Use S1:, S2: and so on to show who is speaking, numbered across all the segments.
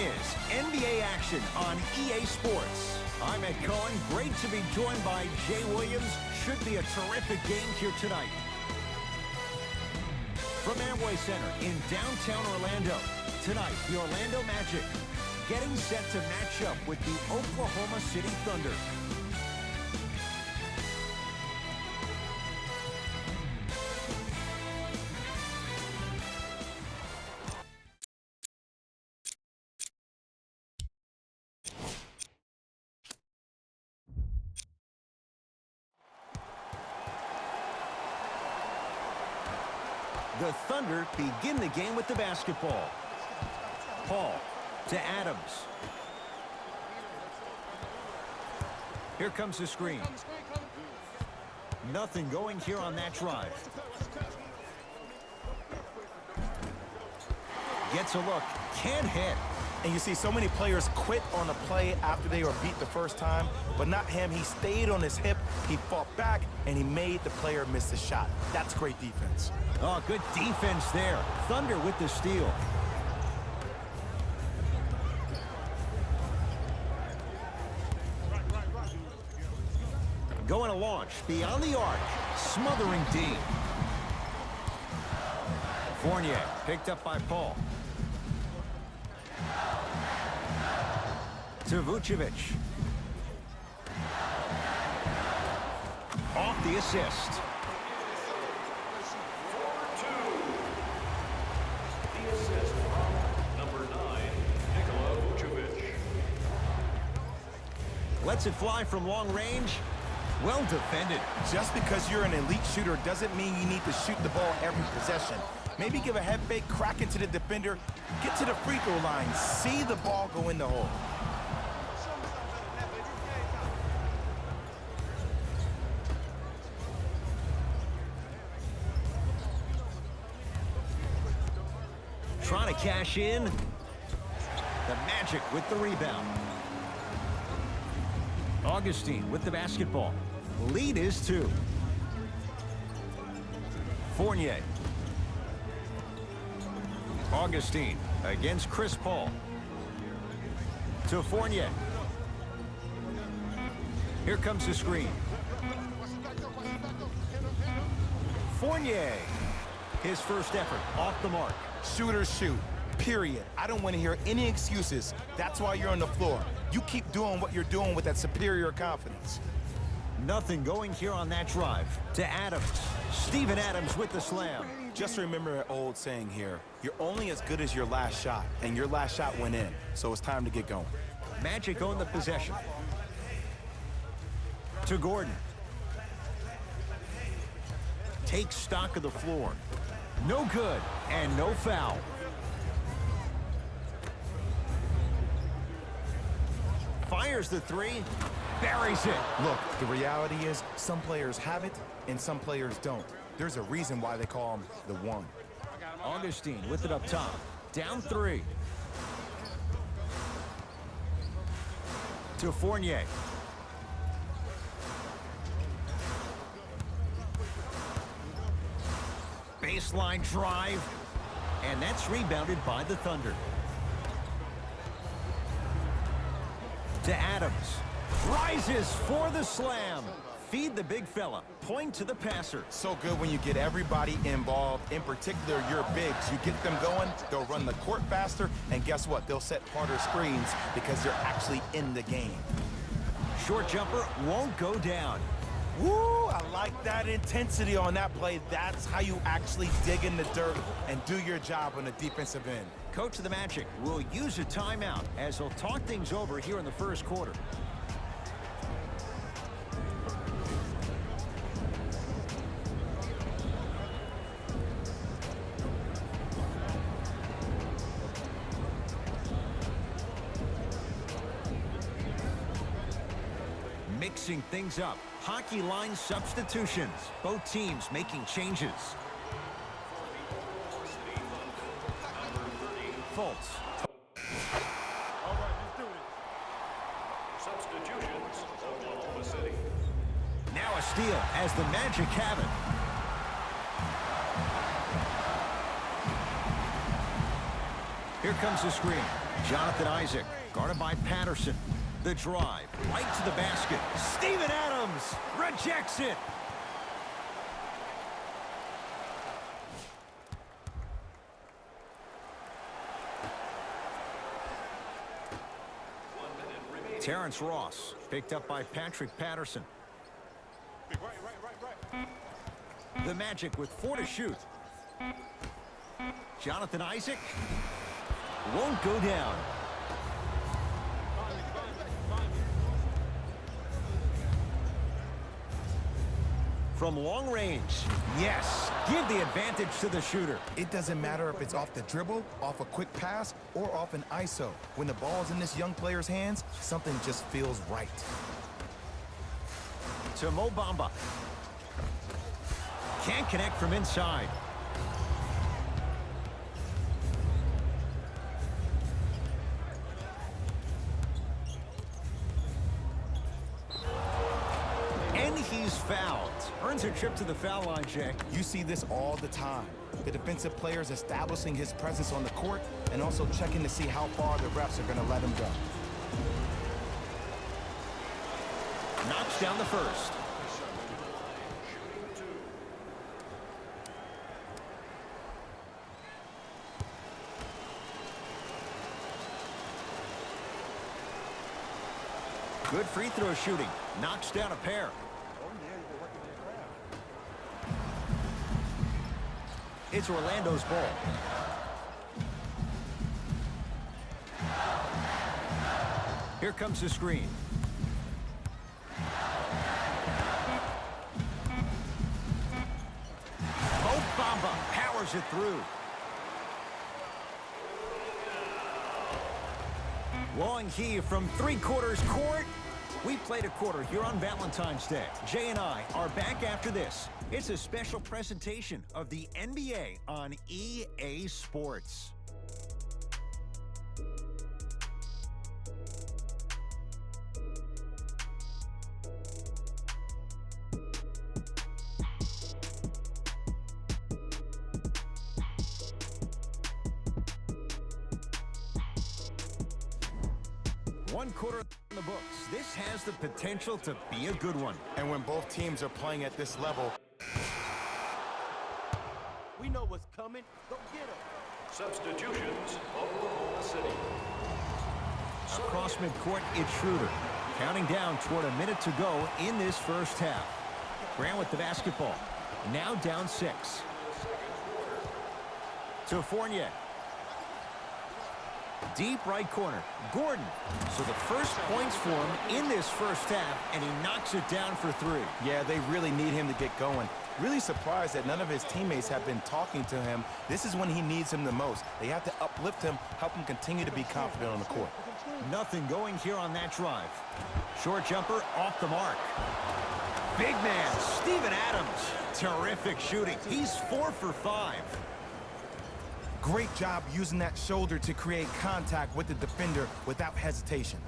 S1: is NBA action on EA Sports. I'm Ed Cohen. Great to be joined by Jay Williams. Should be a terrific game here tonight. From Amway Center in downtown Orlando, tonight the Orlando Magic getting set to match up with the Oklahoma City Thunder. The Thunder begin the game with the basketball. Paul to Adams. Here comes the screen. Nothing going here on that drive. Gets a look. Can't hit.
S2: And you see so many players quit on a play after they were beat the first time, but not him. He stayed on his hip, he fought back, and he made the player miss the shot. That's great defense.
S1: Oh, good defense there. Thunder with the steal. Going to launch beyond the arc. Smothering deep. Fournier picked up by Paul. To Vucevic. Off the assist.
S3: The assist from number 9, Nikola Vucevic.
S1: Lets it fly from long range. Well defended.
S2: Just because you're an elite shooter doesn't mean you need to shoot the ball every possession. Maybe give a head fake, crack into the defender, get to the free throw line, see the ball go in the hole.
S1: Trying to cash in. The Magic with the rebound. Augustine with the basketball. Lead is 2. Fournier. Augustine against Chris Paul. To Fournier. Here comes the screen. Fournier. His first effort off the mark.
S2: Shooters shoot, period. I don't want to hear any excuses. That's why you're on the floor. You keep doing what you're doing with that superior confidence.
S1: Nothing going here on that drive. To Adams. Steven Adams with the slam.
S2: Just remember an old saying here. You're only as good as your last shot, and your last shot went in, so it's time to get going.
S1: Magic own the possession. To Gordon. Takes stock of the floor. No good, and no foul. Fires the 3, buries it.
S2: Look, the reality is some players have it, and some players don't. There's a reason why they call him the one.
S1: Augustine with it up top. Down 3. To Fournier. Baseline drive. And that's rebounded by the Thunder. To Adams. Rises for the slam. Feed the big fella. Point to the passer.
S2: So good when you get everybody involved, in particular your bigs. You get them going, they'll run the court faster, and guess what? They'll set harder screens because they're actually in the game.
S1: Short jumper won't go down.
S2: Woo, I like that intensity on that play. That's how you actually dig in the dirt and do your job on the defensive end.
S1: Coach of the Magic will use a timeout as he'll talk things over here in the first quarter. Mixing things up. Hockey line substitutions. Both teams making changes. Fultz.
S3: All right, let's do it. Substitutions, Oklahoma City.
S1: Now a steal as the Magic have it. Here comes the screen. Jonathan Isaac, guarded by Patterson. The drive, right to the basket. Steven Adams rejects it. Terrence Ross, picked up by Patrick Patterson. The Magic with 4 to shoot. Jonathan Isaac won't go down. From long range, yes, give the advantage to the shooter.
S2: It doesn't matter if it's off the dribble, off a quick pass, or off an ISO. When the ball's in this young player's hands, something just feels right.
S1: To Mo Bamba. Can't connect from inside. And he's fouled. Earns a trip to the foul line, Jay.
S2: You see this all the time. The defensive players establishing his presence on the court and also checking to see how far the refs are going to let him go.
S1: Knocks down the first. Good free throw shooting. Knocks down a pair. It's Orlando's ball. Here comes the screen. Mo Bamba powers it through. Long He from 3/4 court. We played a quarter here on Valentine's Day. Jay and I are back after this. It's a special presentation of the NBA on EA Sports. One quarter in the books. This has the potential to be a good one.
S2: And when both teams are playing at this level,
S4: we know what's coming. Go get them.
S3: Substitutions, Oklahoma City.
S1: Across midcourt, it's Schroeder. Counting down toward a minute to go in this first half. Grant with the basketball. Now down 6. To Fournier. Deep right corner. Gordon. So the first points for him in this first half, and he knocks it down for 3.
S2: yeah, they really need him to get going. Really surprised that none of his teammates have been talking to him. This is when he needs him the most. They have to uplift him, help him continue to be confident on the court.
S1: Nothing going here on that drive. Short jumper off the mark. Big man, Steven Adams. Terrific shooting. He's 4 for 5.
S2: Great job using that shoulder to create contact with the defender without hesitation.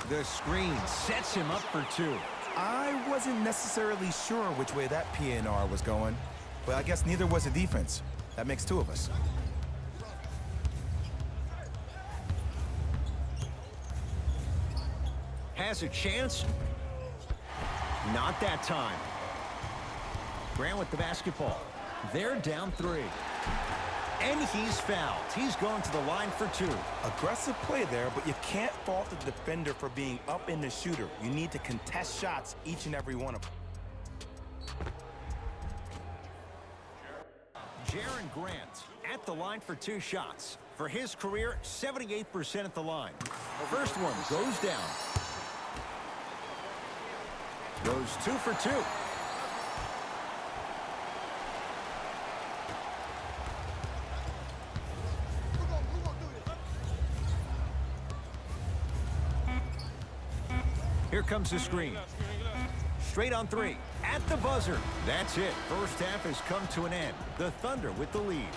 S1: The screen sets him up for 2.
S2: I wasn't necessarily sure which way that PNR was going, but I guess neither was the defense. That makes 2 of us.
S1: Has a chance. Not that time. Grant with the basketball. They're down 3. And he's fouled. He's going to the line for 2.
S2: Aggressive play there, but you can't fault the defender for being up in the shooter. You need to contest shots, each and every one of them.
S1: Jaren Grant at the line for 2 shots. For his career, 78% at the line. First one goes down. Goes 2 for 2. Here comes the screen. Straight on 3. At the buzzer. That's it. First half has come to an end. The Thunder with the lead.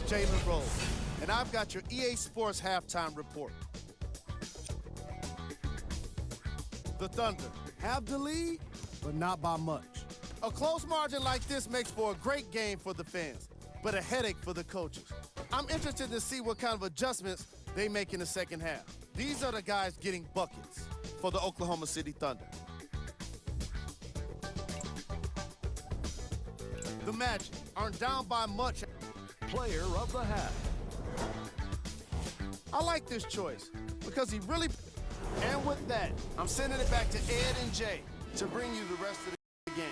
S4: Jalen Rose, and I've got your EA Sports halftime report. The Thunder have the lead, but not by much. A close margin like this makes for a great game for the fans, but a headache for the coaches. I'm interested to see what kind of adjustments they make in the second half. These are the guys getting buckets for the Oklahoma City Thunder. The Magic aren't down by much.
S3: Player of the half.
S4: I like this choice because he really... And with that, I'm sending it back to Ed and Jay to bring you the rest of the game.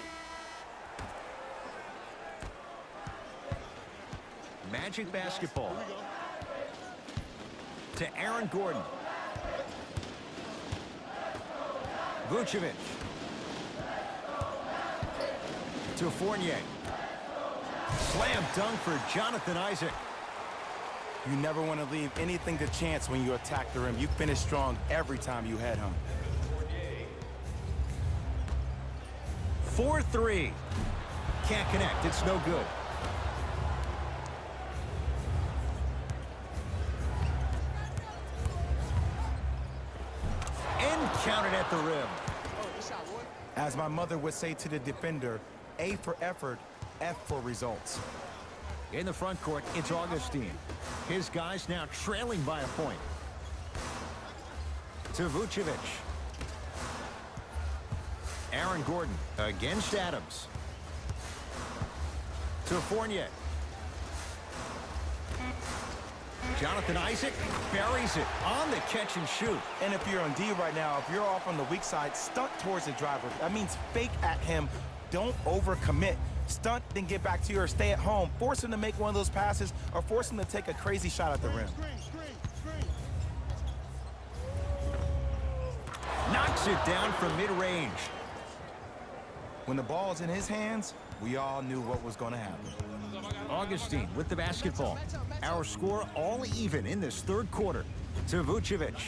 S1: Magic basketball. To Aaron Gordon. Vucevic. To Fournier. Slam dunk for Jonathan Isaac.
S2: You never want to leave anything to chance when you attack the rim. You finish strong every time you head home.
S1: 4-3. Can't connect. It's no good. And counted at the rim.
S2: As my mother would say to the defender, A for effort, F for results.
S1: In the front court, it's Augustine. His guys now trailing by a point. To Vucevic. Aaron Gordon against Adams. To Fournier. Jonathan Isaac buries it on the catch and shoot.
S2: And if you're on D right now, if you're off on the weak side, stunt towards the driver. That means fake at him. Don't overcommit. Stunt, then get back to you or stay at home. Force him to make one of those passes or force him to take a crazy shot at the rim.
S1: Knocks it down from mid-range.
S2: When the ball's in his hands, we all knew what was going to happen.
S1: Augustine with the basketball. Our score all even in this third quarter. To Vucevic.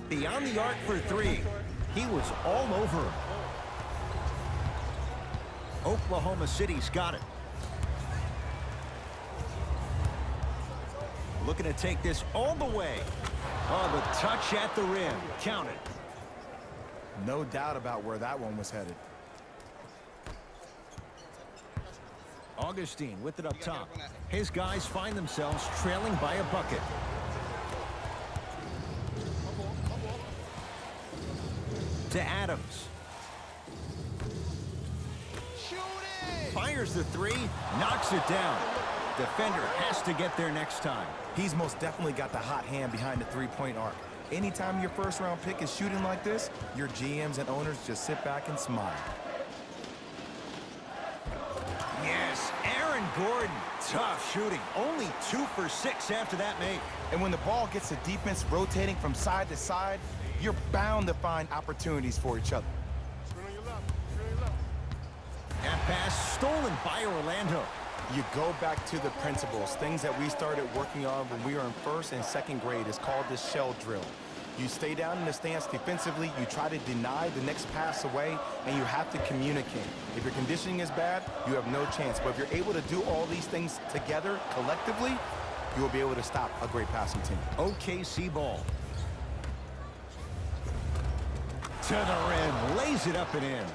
S1: Beyond the arc for three. He was all over him. Oklahoma City's got it. Looking to take this all the way. Oh, the touch at the rim. Counted.
S2: No doubt about where that one was headed.
S1: Augustine with it up top. His guys find themselves trailing by a bucket. To Adams. Fires the three, knocks it down. Defender has to get there next time.
S2: He's most definitely got the hot hand behind the three-point arc. Anytime your first-round pick is shooting like this, your GMs and owners just sit back and smile.
S1: Yes, Aaron Gordon. Tough shooting. Only 2 for 6 after that make.
S2: And when the ball gets the defense rotating from side to side, you're bound to find opportunities for each other.
S1: That pass stolen by Orlando.
S2: You go back to the principles, things that we started working on when we were in first and second grade. It's called the shell drill. You stay down in the stance defensively, you try to deny the next pass away, and you have to communicate. If your conditioning is bad, you have no chance. But if you're able to do all these things together, collectively, you will be able to stop a great passing team.
S1: OKC ball. To the rim, lays it up and in.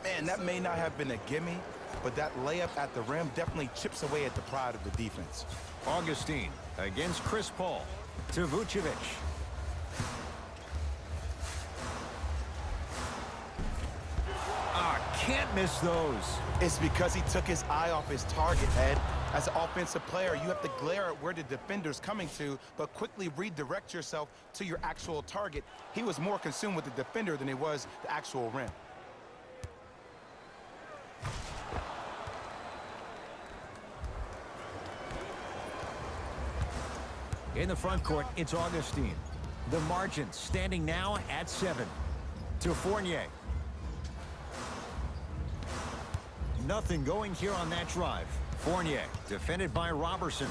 S2: Man, that may not have been a gimme, but that layup at the rim definitely chips away at the pride of the defense.
S1: Augustine against Chris Paul. To Vucevic. Can't miss those.
S2: It's because he took his eye off his target, Ed. As an offensive player, you have to glare at where the defender's coming to, but quickly redirect yourself to your actual target. He was more consumed with the defender than he was the actual rim.
S1: In the front court, it's Augustine. The margin standing now at 7. To Fournier. Nothing going here on that drive. Fournier, defended by Robertson.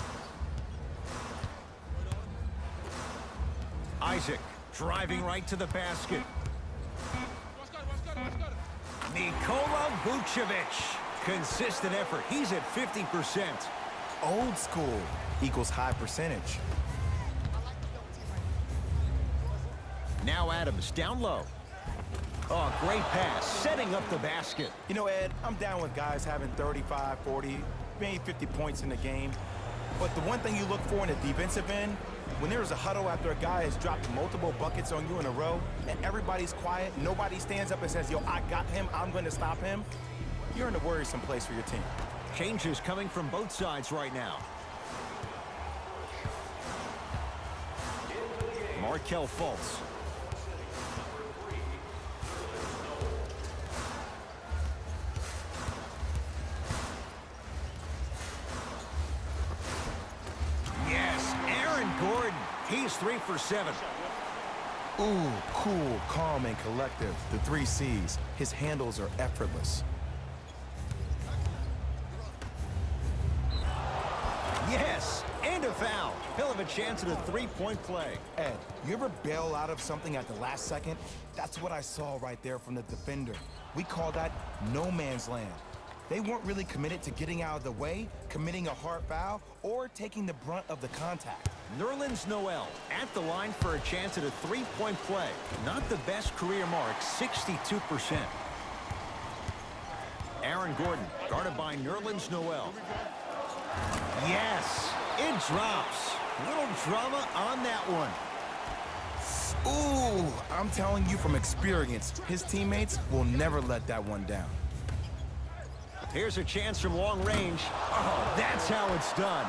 S1: Isaac, driving right to the basket. Nikola Vucevic. Consistent effort. He's at 50%.
S2: Old school equals high percentage.
S1: Now Adams down low. Oh, great pass, setting up the basket.
S2: You know, Ed, I'm down with guys having 35, 40, maybe 50 points in the game. But the one thing you look for in the defensive end, when there's a huddle after a guy has dropped multiple buckets on you in a row, and everybody's quiet, nobody stands up and says, yo, I got him, I'm going to stop him, you're in a worrisome place for your team.
S1: Changes coming from both sides right now. Markelle Fultz. Yes, Aaron Gordon. He's 3 for 7.
S2: Ooh, cool, calm, and collective. The 3 C's. His handles are effortless.
S1: Yes, and a foul. He'll have a chance at a 3-point play.
S2: Ed, you ever bail out of something at the last second? That's what I saw right there from the defender. We call that no man's land. They weren't really committed to getting out of the way, committing a hard foul, or taking the brunt of the contact.
S1: Nerlens Noel at the line for a chance at a 3-point play. Not the best career mark, 62%. Aaron Gordon, guarded by Nerlens Noel. Yes, it drops. Little drama on that one.
S2: Ooh, I'm telling you from experience, his teammates will never let that one down.
S1: Here's a chance from long range. Oh, that's how it's done.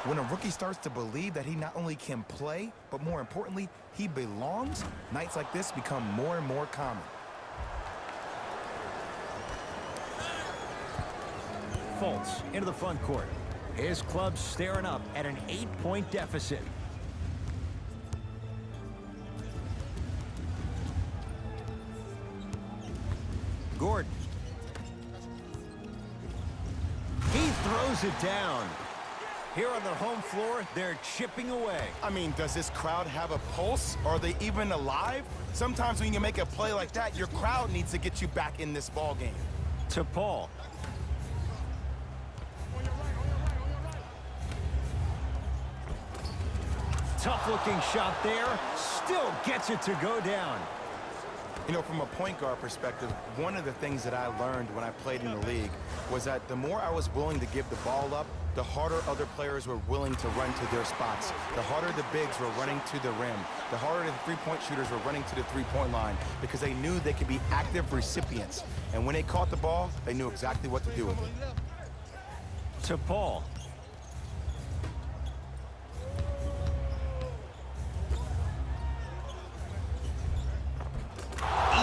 S2: When a rookie starts to believe that he not only can play, but more importantly, he belongs, nights like this become more and more common.
S1: Fultz into the front court. His club's staring up at an 8-point deficit. Gordon. He throws it down. Here on the home floor, they're chipping away.
S2: I mean, does this crowd have a pulse? Are they even alive? Sometimes when you make a play like that, your crowd needs to get you back in this ball game.
S1: To Paul. Tough-looking shot there. Still gets it to go down.
S2: You know, from a point guard perspective, one of the things that I learned when I played in the league was that the more I was willing to give the ball up, the harder other players were willing to run to their spots. The harder the bigs were running to the rim. The harder the three-point shooters were running to the three-point line because they knew they could be active recipients. And when they caught the ball, they knew exactly what to do with it.
S1: To Paul.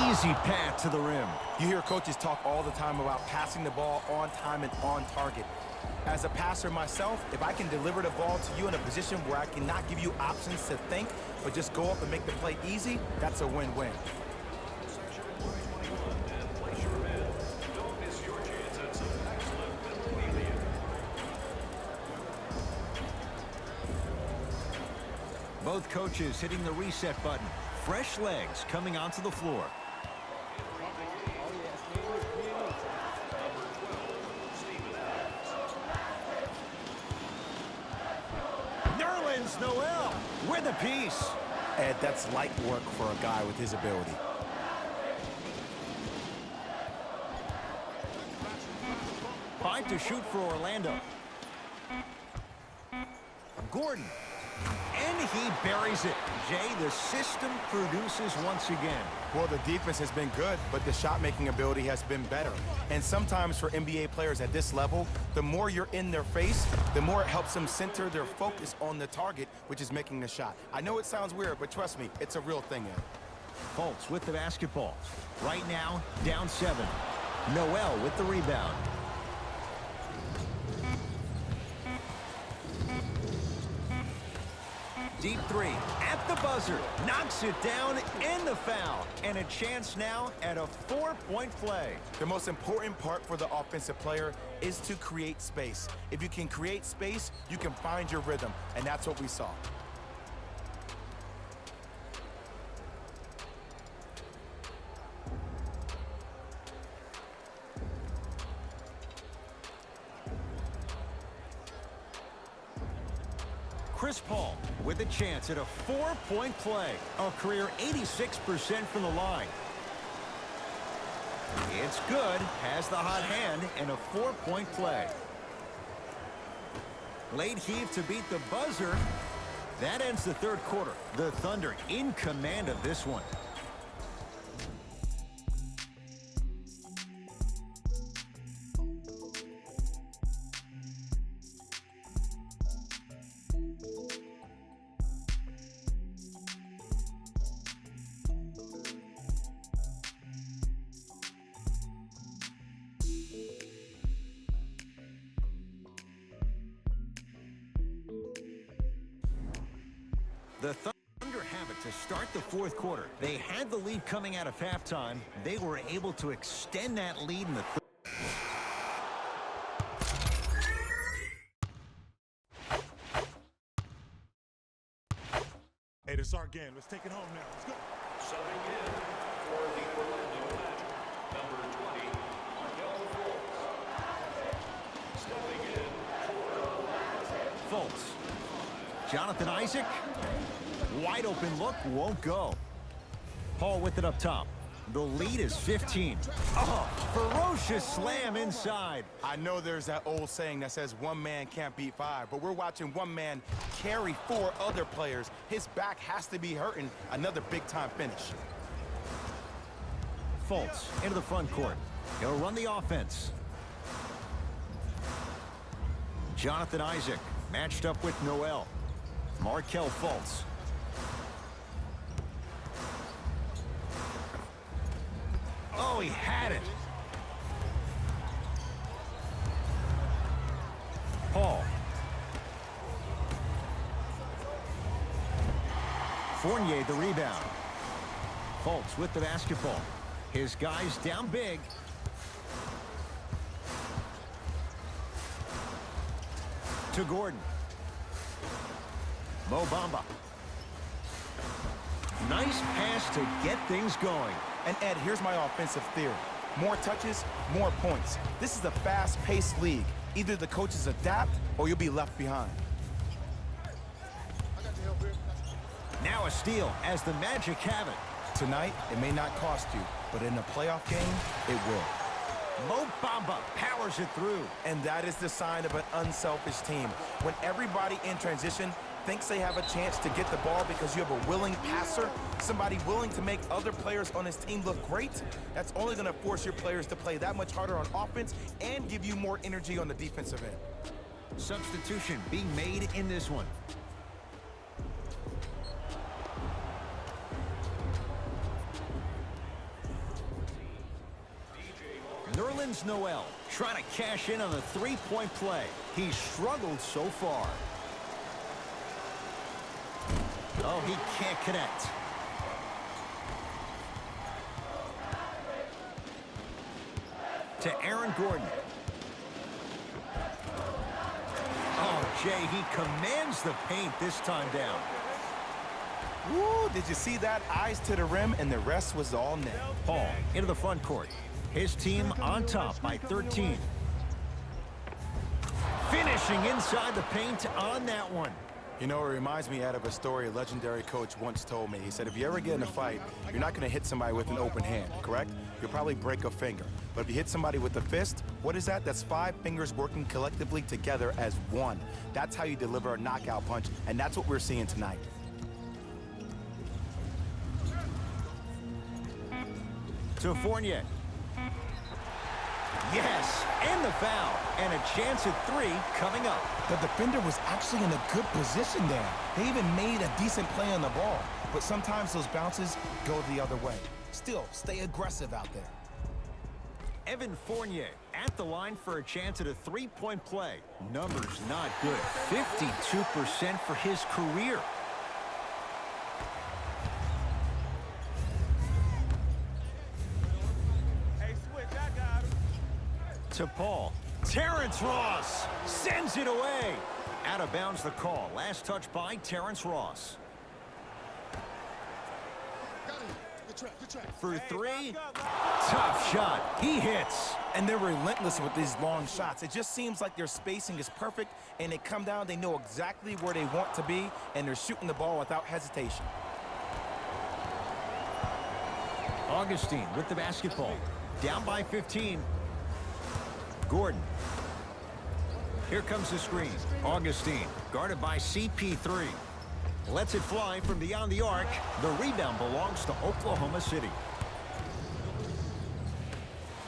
S1: Easy path to the rim.
S2: You hear coaches talk all the time about passing the ball on time and on target. As a passer myself, if I can deliver the ball to you in a position where I cannot give you options to think, but just go up and make the play easy, that's a win-win.
S1: Both coaches hitting the reset button. Fresh legs coming onto the floor. Nerlens Noel with a piece.
S2: Ed, that's light work for a guy with his ability.
S1: Five to shoot for Orlando. Gordon. And he buries it. Jay, the system produces once again.
S2: Well, the defense has been good, but the shot-making ability has been better. And sometimes for NBA players at this level, the more you're in their face, the more it helps them center their focus on the target, which is making the shot. I know it sounds weird, but trust me, it's a real thing, Ed.
S1: Fultz with the basketball. Right now, down 7. Noel with the rebound. Deep three at the buzzer, knocks it down, and the foul. And a chance now at a 4-point play.
S2: The most important part for the offensive player is to create space. If you can create space, you can find your rhythm, and that's what we saw.
S1: Chris Paul with a chance at a 4-point play. A career 86% from the line. It's good, has the hot hand, and a 4-point play. Late heave to beat the buzzer. That ends the third quarter. The Thunder in command of this one. The Thunder have it to start the fourth quarter. They had the lead coming out of halftime. They were able to extend that lead in the third.
S5: Hey, this is our game. Let's take it home now. Let's go.
S3: Subbing in for the Orlando Magic, number 20, Markel Fultz. Stepping in for
S1: Fultz. Jonathan Isaac. Wide open look, won't go. Paul with it up top. The lead is 15. Oh, ferocious slam inside.
S2: I know there's that old saying that says one man can't beat five, but we're watching one man carry four other players. His back has to be hurting. Another big-time finish.
S1: Fultz into the front court. He'll run the offense. Jonathan Isaac matched up with Noel. Markel Fultz. Oh, he had it. Paul. Fournier the rebound. Fultz with the basketball. His guys down big. To Gordon. Mo Bamba. Nice pass to get things going.
S2: And Ed, here's my offensive theory. More touches, more points. This is a fast-paced league. Either the coaches adapt or you'll be left behind.
S1: Now a steal as the Magic have it.
S2: Tonight, it may not cost you, but in a playoff game, it will.
S1: Mo Bamba powers it through.
S2: And that is the sign of an unselfish team. When everybody in transition thinks they have a chance to get the ball because you have a willing passer, somebody willing to make other players on his team look great, that's only going to force your players to play that much harder on offense and give you more energy on the defensive end.
S1: Substitution being made in this one. Nerlens Noel trying to cash in on the three-point play. He's struggled so far. Oh, he can't connect. To Aaron Gordon. Oh, Jay, he commands the paint this time down.
S2: Woo, did you see that? Eyes to the rim, and the rest was all net.
S1: Paul into the front court. His team on top by 13. Finishing inside the paint on that one.
S2: You know, it reminds me out of a story a legendary coach once told me. He said, if you ever get in a fight, you're not going to hit somebody with an open hand, correct? You'll probably break a finger. But if you hit somebody with a fist, what is that? That's 5 fingers working collectively together as one. That's how you deliver a knockout punch, and that's what we're seeing tonight.
S1: To Fournier. Yes, and the foul. And a chance at 3 coming up.
S2: The defender was actually in a good position there. They even made a decent play on the ball. But sometimes those bounces go the other way. Still, stay aggressive out there.
S1: Evan Fournier at the line for a chance at a three-point play. Numbers not good. 52% for his career.
S5: Hey, switch, I got him.
S1: To Paul. Terrence Ross sends it away. Out of bounds the call. Last touch by Terrence Ross. For three. Tough shot. He hits.
S2: And they're relentless with these long shots. It just seems like their spacing is perfect, and they come down, they know exactly where they want to be, and they're shooting the ball without hesitation.
S1: Augustine with the basketball. Down by 15. Gordon. Here comes the screen. Augustine guarded by CP3. Lets it fly from beyond the arc. The rebound belongs to Oklahoma City.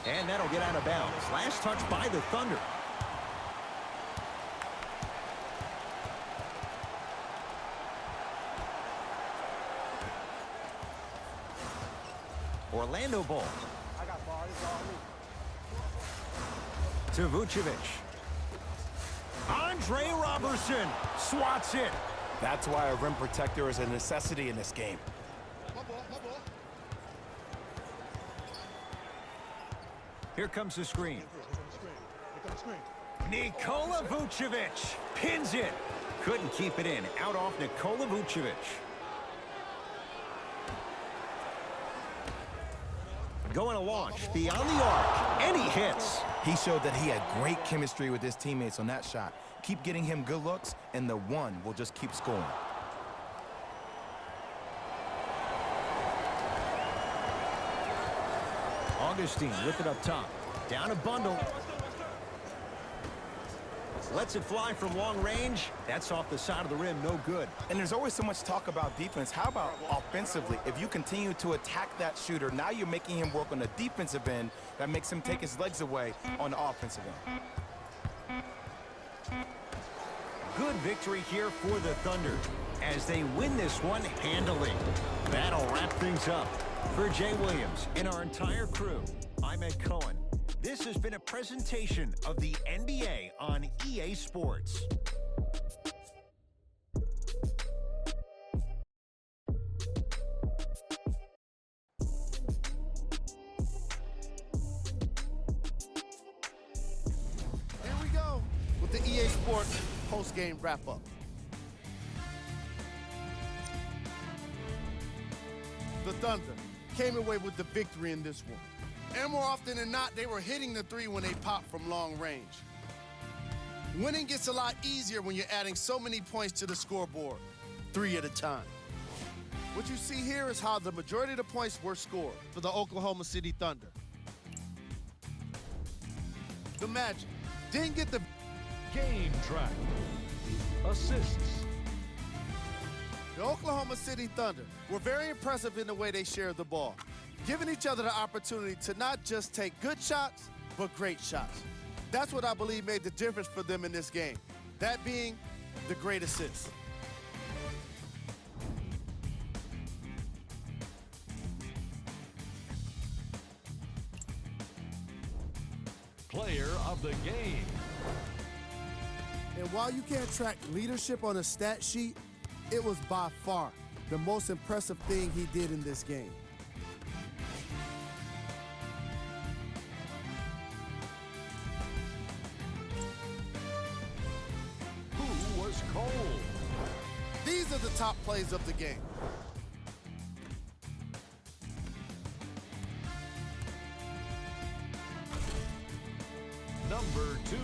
S1: And that'll get out of bounds. Last touch by the Thunder. Orlando ball. To Vucevic. Andre Robertson swats it.
S2: That's why a rim protector is a necessity in this game.
S1: Here comes the screen. Nikola Vucevic pins it. Couldn't keep it in. Out off Nikola Vucevic. Going to launch beyond the arc, and he hits.
S2: He showed that he had great chemistry with his teammates on that shot. Keep getting him good looks, and the one will just keep scoring.
S1: Augustine with it up top. Down a bundle. Lets it fly from long range. That's off the side of the rim, no good.
S2: And there's always so much talk about defense. How about offensively? If you continue to attack that shooter, now you're making him work on the defensive end. That makes him take his legs away on the offensive end.
S1: Good victory here for the Thunder as they win this one handily. That'll wrap things up. For Jay Williams and our entire crew, I'm Ed Cohen. This has been a presentation of the NBA on EA Sports.
S4: Here we go with the EA Sports post-game wrap-up. The Thunder came away with the victory in this one. And more often than not, they were hitting the three when they popped from long range. Winning gets a lot easier when you're adding so many points to the scoreboard, 3 at a time. What you see here is how the majority of the points were scored for the Oklahoma City Thunder. The Magic didn't get the
S5: Game track. Assists.
S4: The Oklahoma City Thunder were very impressive in the way they shared the ball, giving each other the opportunity to not just take good shots, but great shots. That's what I believe made the difference for them in this game, that being the great assists.
S5: Player of the game.
S4: And while you can't track leadership on a stat sheet, it was by far the most impressive thing he did in this game.
S5: Who was cold?
S4: These are the top plays of the game.
S5: Number 2.